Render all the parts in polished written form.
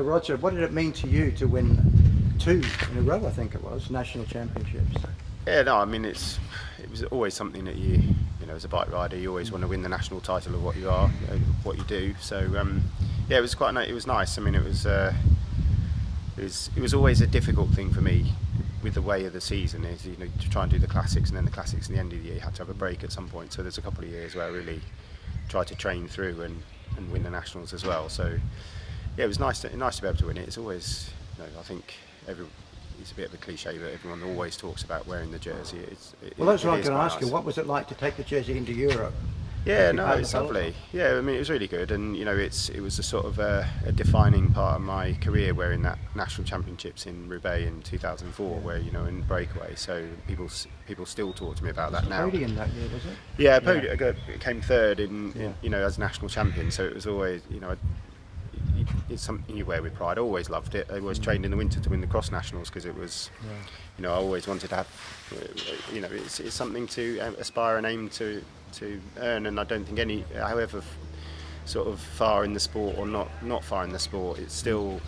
Roger, what did it mean to you to win 2 in a row, I think it was, national championships? Yeah, no, I mean it was always something that you know, as a bike rider, you always want to win the national title of what you are, you know, what you do. So yeah, it was it was nice. I mean, it was always a difficult thing for me with the way of the season. Is, you know, to try and do the classics, and then the classics in the end of the year, you had to have a break at some point. So there's a couple of years where I really tried to train through and win the nationals as well. So yeah, it was nice to be able to win it. It's always, you know, I think it's a bit of a cliche, but everyone always talks about wearing the jersey. Well, that's what I was going to ask you. What was it like to take the jersey into Europe? Yeah, no, it's lovely. Yeah, I mean, it was really good, and you know, it was a sort of a defining part of my career, wearing that national championships in Roubaix in 2004, where, you know, in breakaway. So people still talk to me about that now. Podium that year, was it? Yeah, I came third in, you know, as national champion. So it was always, you know, it's something you wear with pride. I always loved it. I always trained in the winter to win the cross nationals because it was, you know, I always wanted to have, you know, it's something to aspire and aim to earn. And I don't think however sort of far in the sport or not far in the sport, it's still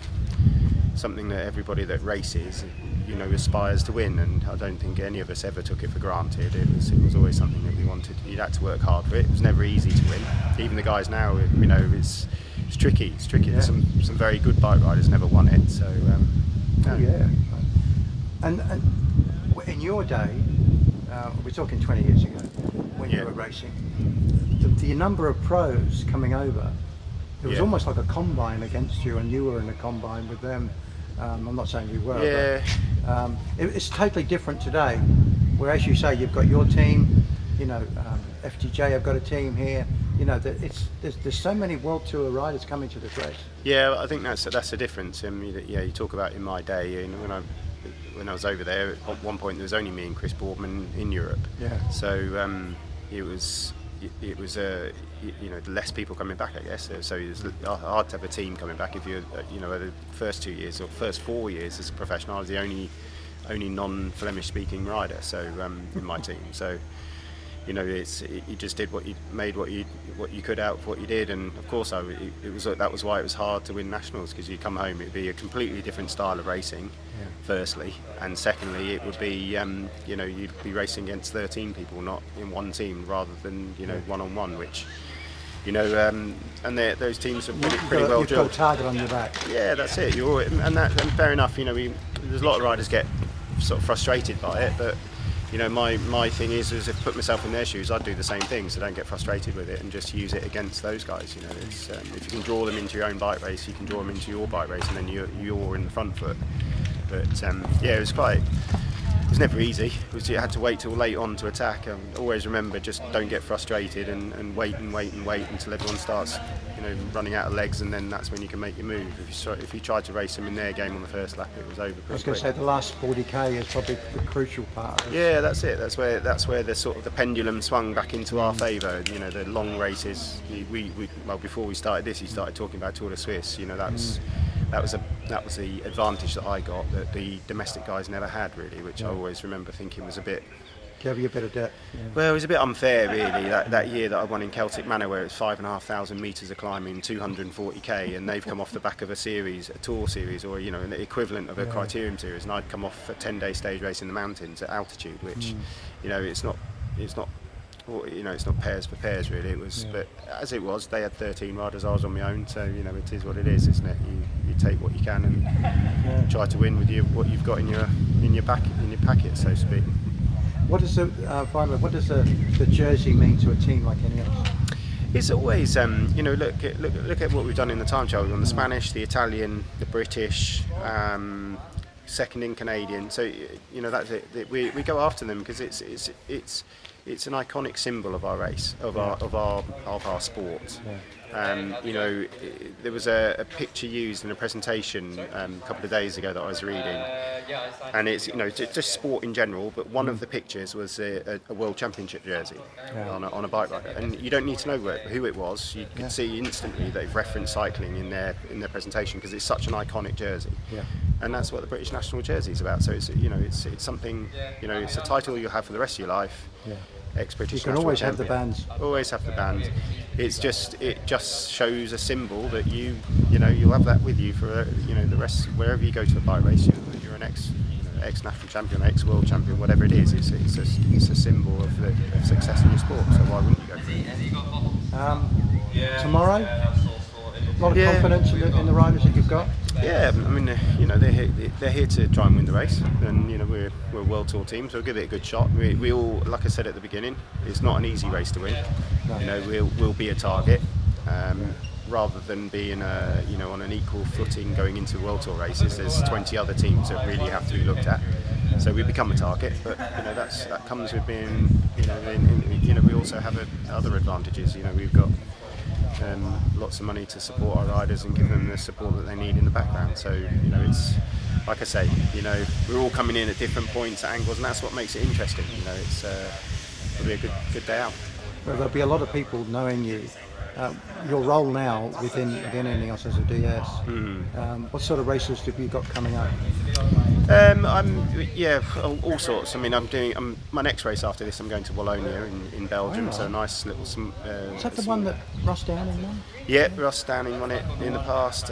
something that everybody that races, you know, aspires to win. And I don't think any of us ever took it for granted. It was always something that we wanted. You'd had to work hard for it. It was never easy to win. Even the guys now, you know, it's tricky. It's tricky. Yeah. Some very good bike riders never won it. So no. Yeah. And in your day, we're talking 20 years ago, when you were racing, the number of pros coming over, it was almost like a combine against you, and you were in a combine with them. I'm not saying you were, but it's totally different today, where, as you say, you've got your team, you know, FTJ have got a team here. You know, there's so many World Tour riders coming to this race. Yeah, I think that's the difference. You talk about in my day, you know, when I was over there, at one point there was only me and Chris Boardman in Europe. Yeah. So it was you know, less people coming back, I guess. So it was hard to have a team coming back if you're, you know, the first 2 years or first 4 years as a professional, I was the only non-Flemish speaking rider. So in my team. So, you know, you just did what you could out of what you did, and of course that was why it was hard to win nationals, because you come home, it'd be a completely different style of racing, firstly, and secondly it would be you know, you'd be racing against 13 people, not in one team, rather than, you know, one-on-one, which, you know, and those teams are pretty well drilled. You've got a target on your back. Yeah, that's it. And fair enough. You know, there's a lot of riders get sort of frustrated by it, but you know, my thing is if I put myself in their shoes, I'd do the same thing. So don't get frustrated with it and just use it against those guys. You know, it's, if you can draw them into your own bike race, you can draw them into your bike race, and then you're in the front foot. But yeah, it was never easy. You had to wait till late on to attack. Always remember, just don't get frustrated and wait until everyone starts, you know, running out of legs, and then that's when you can make your move. If you tried to race them in their game on the first lap, it was over pretty quick. I was going to say the last 40k is probably the crucial part of it. Yeah, that's it. That's where the sort of the pendulum swung back into our favour. You know, the long races. Well, before we started this, he started talking about Tour de Suisse. You know, that was the advantage that I got that the domestic guys never had, really, which I always remember thinking was a bit. Gave you a bit of debt. Yeah. Well, it was a bit unfair, really. That year that I won in Celtic Manor, where it's 5,500 metres of climbing, 240k, and they've come off the back of a tour series, or, you know, an equivalent of a criterium series, and I'd come off a 10-day stage race in the mountains at altitude, which, you know, it's not. You know, it's not pairs for pairs, really. It was, but as it was, they had 13 riders. I was on my own, so, you know, it is what it is, isn't it? You take what you can and try to win with what you've got in your packet, so to speak. What does the jersey mean to a team like any else? It's always, you know, look at what we've done in the time trial. We've done the Spanish, the Italian, the British, second in Canadian. So, you know, that's it. We go after them because it's an iconic symbol of our race, of our sport. You know, there was a picture used in a presentation a couple of days ago that I was reading, and it's, you know, just sport in general, but one of the pictures was a World Championship jersey on a bike rider, and you don't need to know who it was. You could see instantly they've referenced cycling in their presentation, because it's such an iconic jersey. And that's what the British national jersey is about. So it's, you know, it's something, you know, it's a title you'll have for the rest of your life. ex-British. You can national always have the champion. bands. Always have the band. It just shows a symbol that you'll have that with you for the rest, wherever you go to a bike race. You're an ex-national champion, ex-world champion, whatever it is. It's a symbol of success in your sport. So why wouldn't you go for it? Tomorrow, a lot of confidence in the riders that you've got. Yeah, I mean, they're here to try and win the race, and we're a world tour team, so we'll give it a good shot. We all, like I said at the beginning, it's not an easy race to win. No. We'll be a target, rather than being on an equal footing going into world tour races. There's 20 other teams that really have to be looked at, so we become a target. But that comes with being, we also have other advantages. We've got lots of money to support our riders and give them the support that they need in the background. So it's like I say, we're all coming in at different points, angles, and that's what makes it interesting. It'll be a good day out. Well, there'll be a lot of people knowing you. Your role now within Ineos as a DS. What sort of races have you got coming up? All sorts. I mean, my next race after this. I'm going to Wallonia in Belgium. Right. So a nice little. Is that the one that Ross Downing won? Yeah, Ross Downing won it in the past.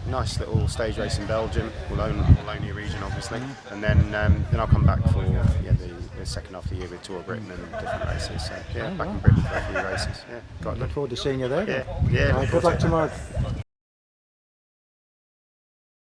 Nice little stage race in Belgium, Wallonia region, obviously, and then I'll come back for the second half of the year with Tour of Britain and different races. So back in Britain for a few races. Yeah, Look forward to seeing you there. Yeah. Right, good luck tomorrow.